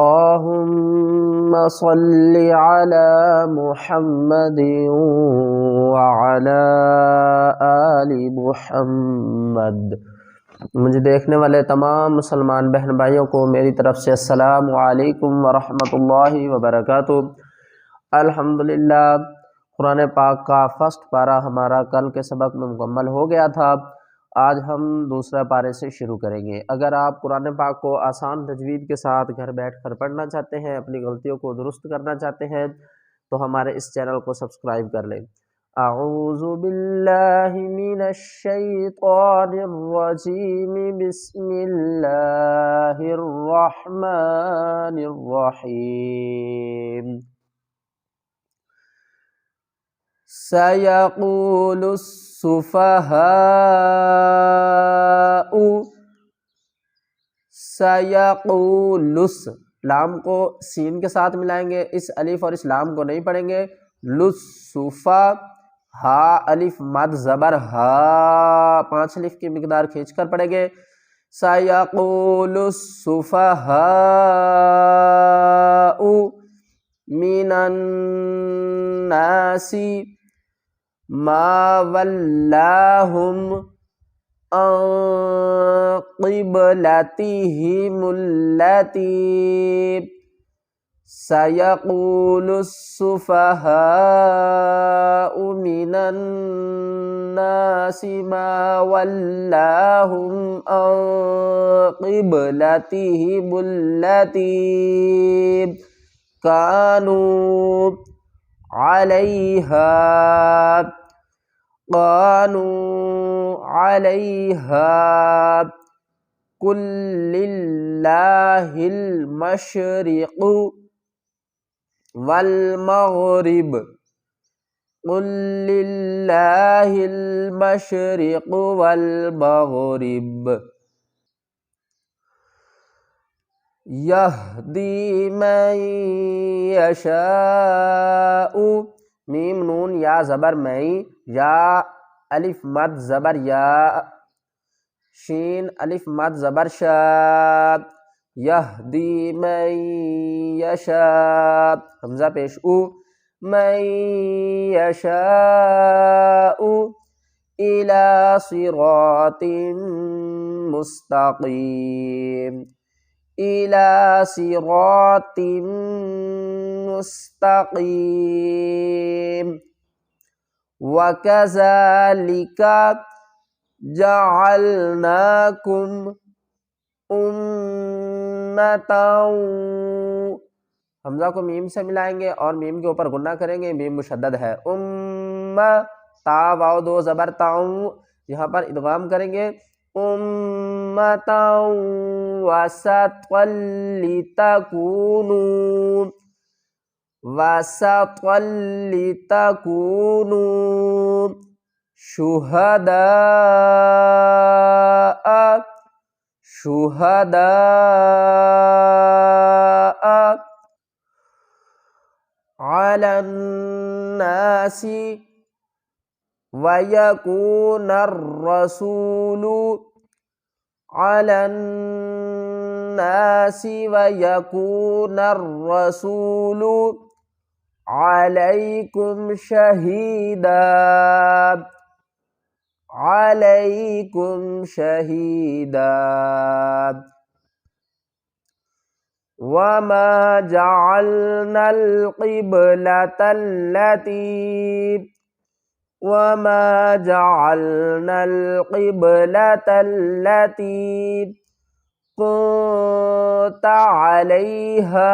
اللهم صل على محمد وعلى آل محمد۔ مجھے دیکھنے والے تمام مسلمان بہن بھائیوں کو میری طرف سے السلام علیکم ورحمۃ اللہ وبرکاتہ۔ الحمدللہ قرآن پاک کا فرسٹ پارہ ہمارا کل کے سبق میں مکمل ہو گیا تھا۔ آج ہم دوسرے پارے سے شروع کریں گے۔ اگر آپ قرآن پاک کو آسان تجوید کے ساتھ گھر بیٹھ کر پڑھنا چاہتے ہیں، اپنی غلطیوں کو درست کرنا چاہتے ہیں تو ہمارے اس چینل کو سبسکرائب کر لیں۔ اعوذ باللہ من الشیطان الرجیم، بسم اللہ الرحمن الرحیم۔ سَيَقُولُ السُّفَهَاءُ، سَيَقُولُ، لام کو سین کے ساتھ ملائیں گے، اس الف اور اس لام کو نہیں پڑھیں گے۔ لُسُّفَا، ہا الف مد زبر ہا، 5 الف کی مقدار کھینچ کر پڑھیں گے۔ سَيَقُولُ السُّفَهَاءُ مِنَ النَّاسِ ما ولاهم عن قبلتهم التي، سيقول السفهاء من الناس ما ولاهم عن قبلتهم التي كانوا عليها، قل للہ المشرق والمغرب، قل للہ المشرق والمغرب، یہدی من یشاء، میم نون یا زبر میں، یا الف مد زبر یا، شین الف مد زبر شا، یہدی من یشاء، حمزہ پیش او، من یشاء الی صراط مستقیم، الی صراط مستقیم۔ وَكَذَلِكَ جَعَلْنَاكُمْ أُمَّةً، حمزہ کو میم سے ملائیں گے اور میم کے اوپر غنہ کریں گے، میم مشدد ہے۔ تا واو دو زبر تاؤں، یہاں پر ادغام کریں گے۔ أُمَّةً وَسَطًا لِتَكُونُوا، وَسَطًا لِتَكُونُوا شُهَدَاءَ، شُهَدَاءَ عَلَى النَّاسِ وَيَكُونَ الرَّسُولُ، عَلَى النَّاسِ وَيَكُونَ الرَّسُولُ عَلَيْكُمْ شَهِيدًا، عَلَيْكُمْ شَهِيدًا۔ وَمَا جَعَلْنَا الْقِبْلَةَ الَّتِي، وَمَا جَعَلْنَا الْقِبْلَةَ الَّتِي كُنْتَ عَلَيْهَا،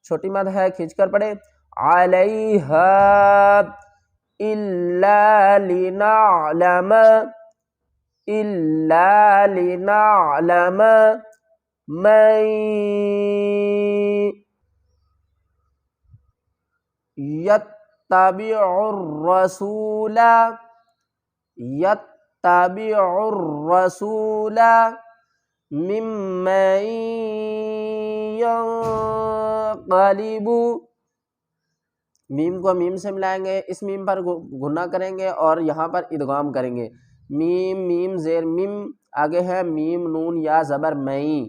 چھوٹی مد ہے کھینچ کر پڑھیں، عَلَيْهَا إِلَّا لِنَعْلَمَ، إِلَّا لِنَعْلَمَ مَن يَتَّبِعُ الرَّسُولَ، يَتَّبِعُ الرَّسُولَ مِمَّن يَنقَلِبُ، میم کو میم سے ملائیں گے، اس میم پر غنہ کریں گے اور یہاں پر ادغام کریں گے۔ میم میم زیر میم، آگے ہے میم نون یا زبر میں،